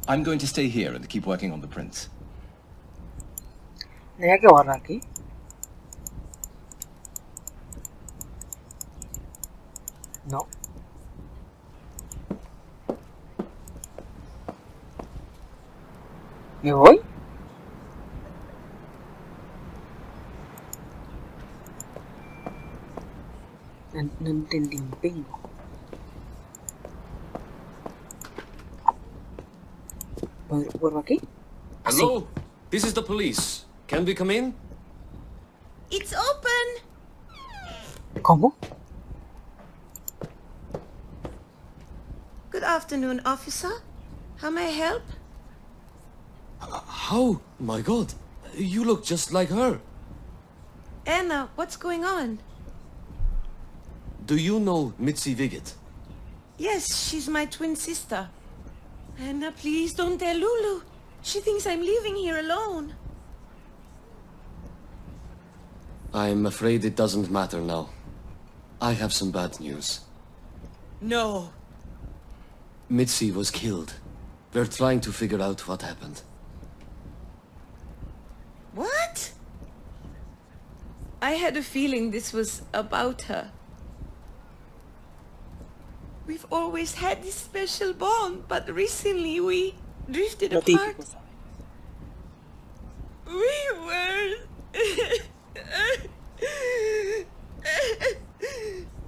I'm going to stay here and keep working on the prints. Tenía que borrar aquí. No. ¿Me voy? No entendí un pingo. ¿Vuelvo aquí? Hello? This is the police. Can we come in? It's open! ¿Cómo? Good afternoon, officer. How may I help? How? My God. You look just like her. Anna, what's going on? Do you know Mitzi Viget? Yes, she's my twin sister. Anna, please don't tell Lulu. She thinks I'm leaving here alone. I'm afraid it doesn't matter now. I have some bad news. No. Mitzi was killed. We're trying to figure out what happened. What? I had a feeling this was about her. We've always had this special bond, but recently we drifted Lo apart. típico, ¿sabes? We were...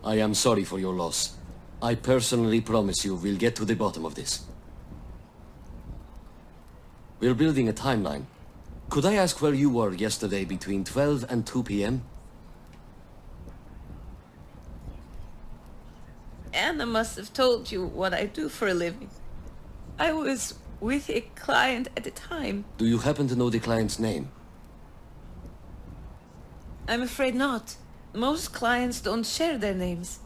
I am sorry for your loss. I personally promise you we'll get to the bottom of this. We're building a timeline. Could I ask where you were yesterday between 12 and 2 p.m.? Anna must have told you what I do for a living. I was with a client at the time. Do you happen to know the client's name? I'm afraid not. Most clients don't share their names.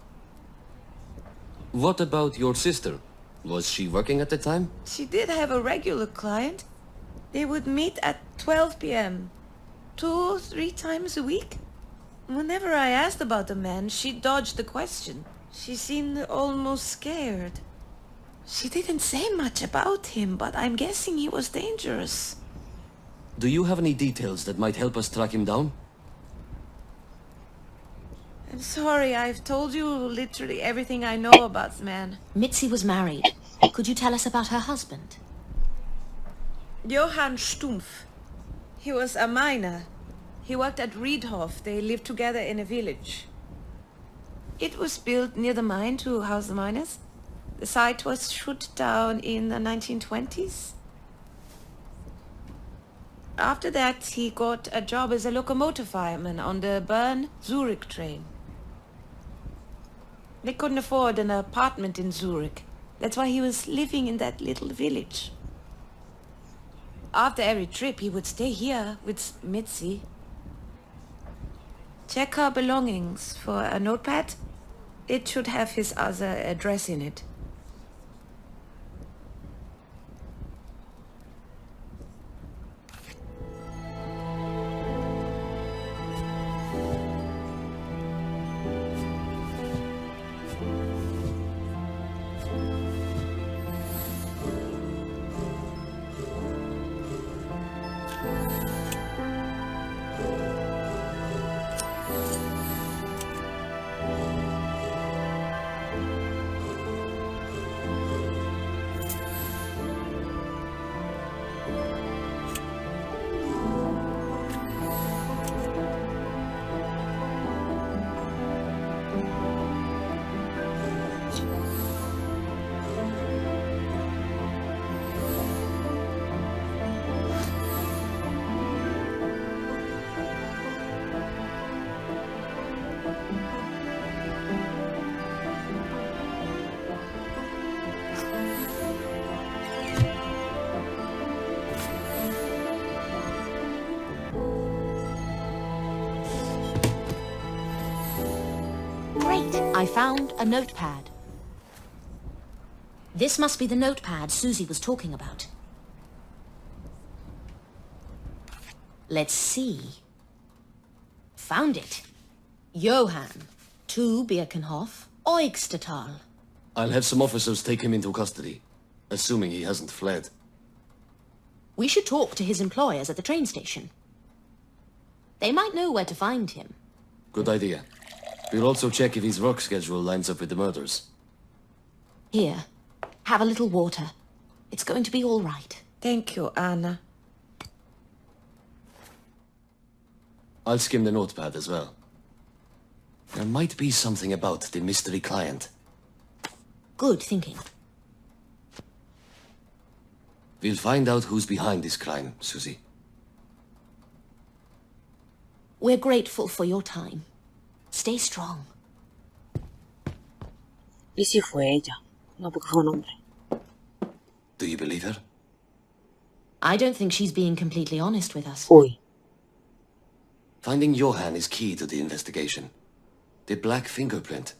What about your sister? Was she working at the time? She did have a regular client. They would meet at 12 p.m. 2 or 3 times a week. Whenever I asked about the man, she dodged the question. She seemed almost scared. She didn't say much about him, but I'm guessing he was dangerous. Do you have any details that might help us track him down? I'm sorry, I've told you literally everything I know about the man. Mitzi was married. Could you tell us about her husband? Johann Stumpf. He was a miner. He worked at Riedhof. They lived together in a village. It was built near the mine to house the miners. The site was shut down in the 1920s. After that, he got a job as a locomotive fireman on the Bern-Zurich train. They couldn't afford an apartment in Zurich. That's why he was living in that little village. After every trip, he would stay here with Mitzi. Check her belongings for a notepad. It should have his other address in it. Great, I found a notepad. This must be the notepad Susie was talking about. Let's see. Found it. Johann, 2 Birkenhof, Eugstetal. I'll have some officers take him into custody, assuming he hasn't fled. We should talk to his employers at the train station. They might know where to find him. Good idea. We'll also check if his work schedule lines up with the murders. Here, have a little water. It's going to be all right. Thank you, Anna. I'll skim the notepad as well. There might be something about the mystery client. Good thinking. We'll find out who's behind this crime, Susie. We're grateful for your time. Stay strong. ¿Y si fue ella? No, porque fue un hombre. Do you believe her? I don't think she's being completely honest with us. Uy. Finding Johan is key to the investigation. The black fingerprint.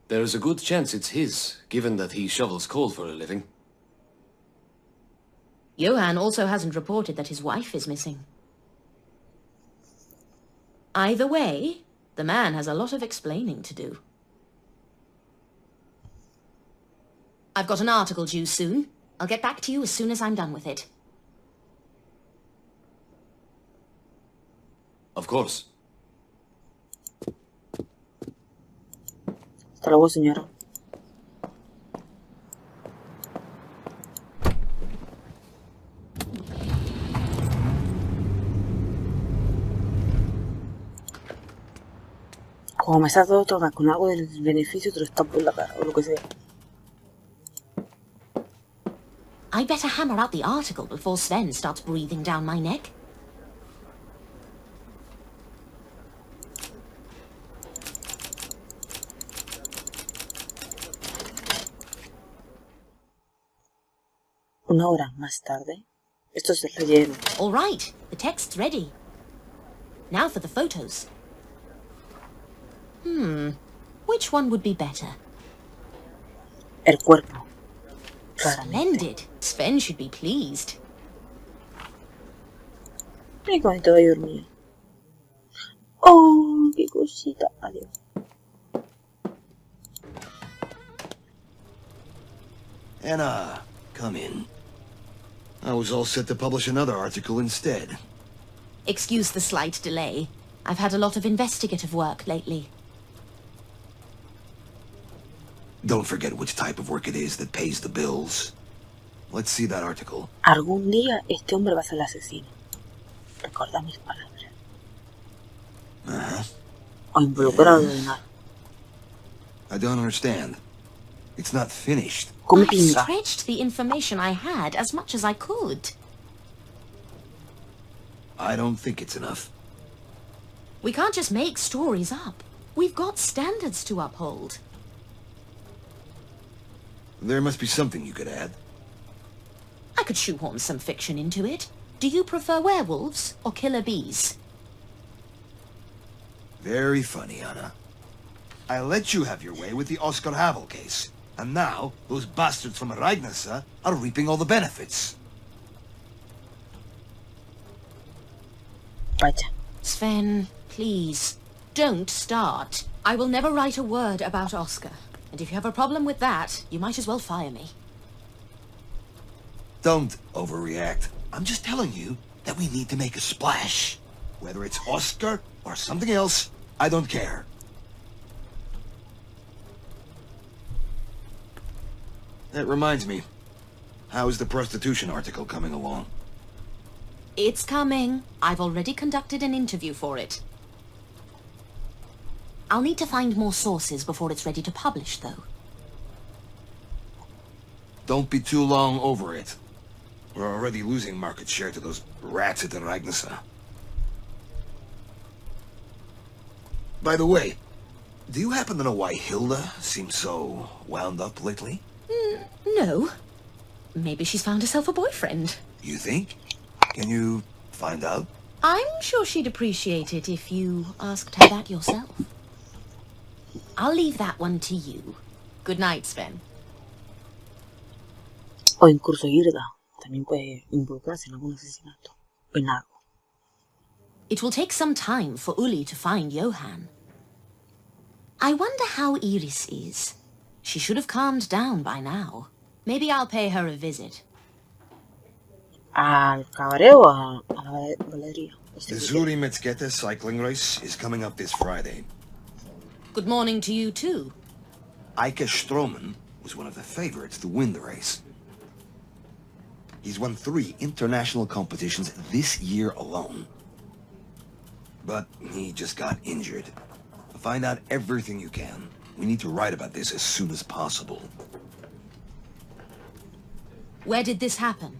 There's a good chance it's his, given that he shovels coal for a living. Johan also hasn't reported that his wife is missing. Either way, the man has a lot of explaining to do. I've got an article due soon. I'll get back to you as soon as I'm done with it. Of course. Hasta luego, señora. Como me está todo con algo del beneficio, te lo está por la cara, o lo que sea. I'd better hammer out the article before Sven starts breathing down my neck. Una hora más tarde. Esto es el relleno. All right, the text's ready. Now for the photos. Which one would be better? El cuerpo. Claramente. Splendid. Sven should be pleased. Ay, qué bonito de dormir. Oh, qué cosita. Adiós. Anna, come in. I was all set to publish another article instead. Excuse the slight delay. I've had a lot of investigative work lately. Don't forget which type of work it is that pays the bills. Let's see that article. Algún día este hombre va a ser el asesino. Recuerda mis palabras. O involucrado en algo. I don't understand. It's not finished. Come I pinga. stretched the information I had as much as I could. I don't think it's enough. We can't just make stories up. We've got standards to uphold. There must be something you could add. I could shoehorn some fiction into it. Do you prefer werewolves or killer bees? Very funny, Anna. I let you have your way with the Oscar Havel case. And now, those bastards from Reignessa are reaping all the benefits. Vaya. Sven, please, don't start. I will never write a word about Oscar. And if you have a problem with that, you might as well fire me. Don't overreact. I'm just telling you that we need to make a splash. Whether it's Oscar or something else, I don't care. That reminds me. How is the prostitution article coming along? It's coming. I've already conducted an interview for it. I'll need to find more sources before it's ready to publish, though. Don't be too long over it. We're already losing market share to those rats at the Reignessa. By the way, do you happen to know why Hilda seems so wound up lately? No. Maybe she's found herself a boyfriend. You think? Can you find out? I'm sure she'd appreciate it if you asked her that yourself. I'll leave that one to you. Good night, Sven. O incluso Hilda también puede involucrarse en algún asesinato. O en algo. It will take some time for Uli to find Johan. I wonder how Iris is. She should have calmed down by now. Maybe I'll pay her a visit. ¿Al cabaret o a la galería? The Zuri Metskete cycling race is coming up this Friday. Good morning to you too. Eike Stroman was one of the favorites to win the race. He's won 3 international competitions this year alone. But he just got injured. Find out everything you can. We need to write about this as soon as possible. Where did this happen?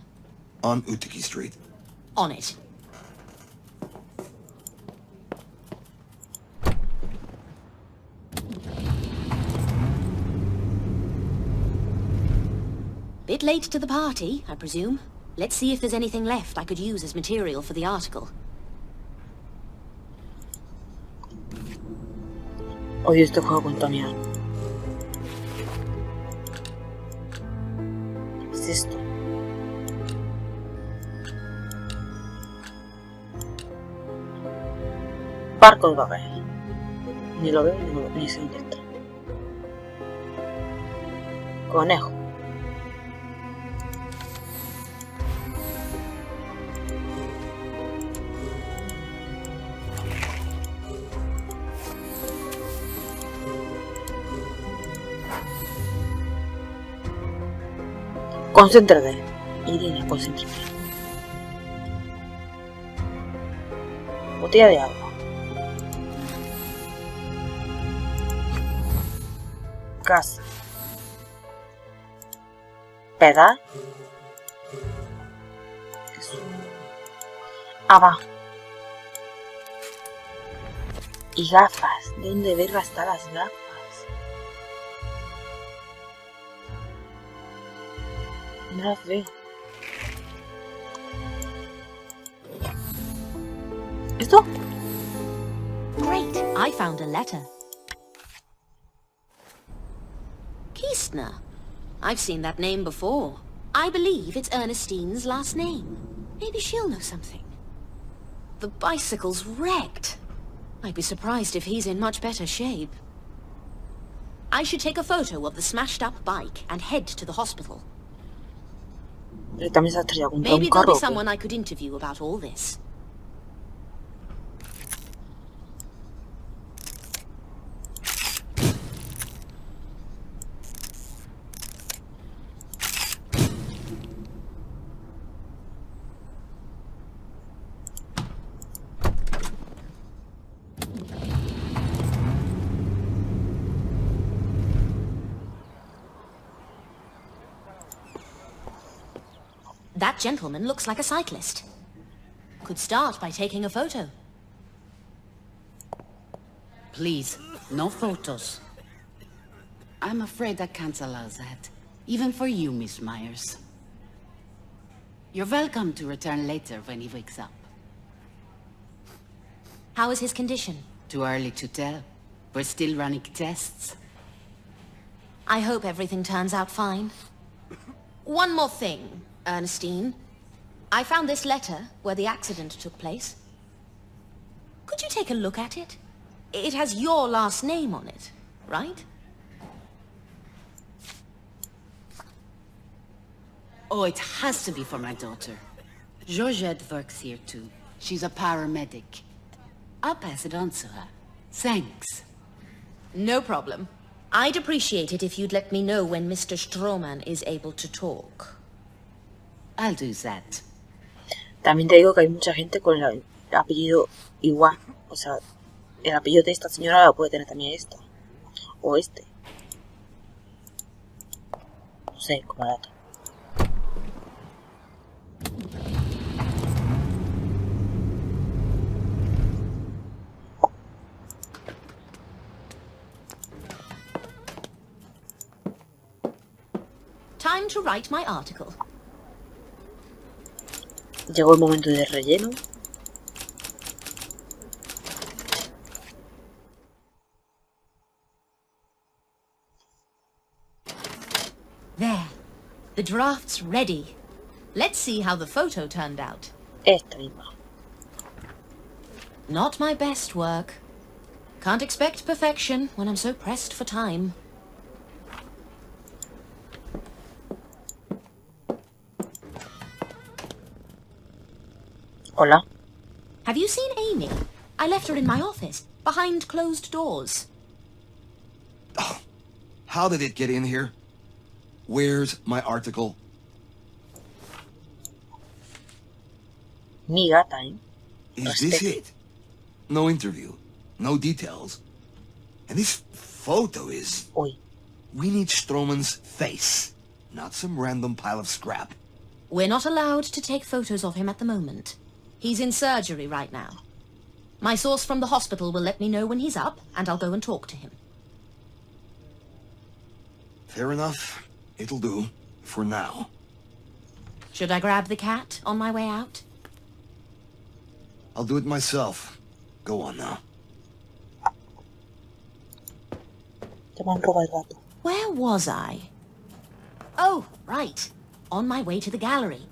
On Utiki Street. On it. Bit late to the party, I presume. Let's see if there's anything left I could use as material for the article. Odio este juego con Tonya. ¿Qué es esto? Barco de papel. Ni lo veo ni sé dónde está. Conejo. Concéntrate. Irina, concéntrate. Botella de agua. Casa. Pedal. Abajo. Y gafas. ¿Dónde verga están las gafas? No las veo. ¿Esto? Great, I found a letter. Kistner. I've seen that name before. I believe it's Ernestine's last name. Maybe she'll know something. The bicycle's wrecked. I'd be surprised if he's in much better shape. I should take a photo of the smashed-up bike and head to the hospital. Pero también se ha estrellado contra Maybe un there'll carro. be someone I could interview about all this. That gentleman looks like a cyclist. Could start by taking a photo. Please, no photos. I'm afraid I can't allow that. Even for you, Miss Myers. You're welcome to return later when he wakes up. How is his condition? Too early to tell. We're still running tests. I hope everything turns out fine. One more thing, Ernestine. I found this letter where the accident took place. Could you take a look at it? It has your last name on it, right? Oh, it has to be for my daughter. Georgette works here too. She's a paramedic. I'll pass it on to her. Thanks. No problem. I'd appreciate it if you'd let me know when Mr. Stroman is able to talk. I'll do that. También te digo que hay mucha gente con el apellido igual. O sea, el apellido de esta señora lo puede tener también esta. O este. No sé, como dato. Time to write my article. Llegó el momento de relleno. There. The draft's ready. Let's see how the photo turned out. Esta misma. Not my best work. Can't expect perfection when I'm so pressed for time. Hola. Have you seen Amy? I left her in my office, behind closed doors. Oh, how did it get in here? Where's my article? Mi gata, ¿eh? Is this it? No interview, no details. And this photo is... Uy. We need Stroman's face, not some random pile of scrap. We're not allowed to take photos of him at the moment. He's in surgery right now. My source from the hospital will let me know when he's up, and I'll go and talk to him. Fair enough. It'll do. For now. Should I grab the cat on my way out? I'll do it myself. Go on now. Ya me han robado el gato. Where was I? Oh, right. On my way to the gallery.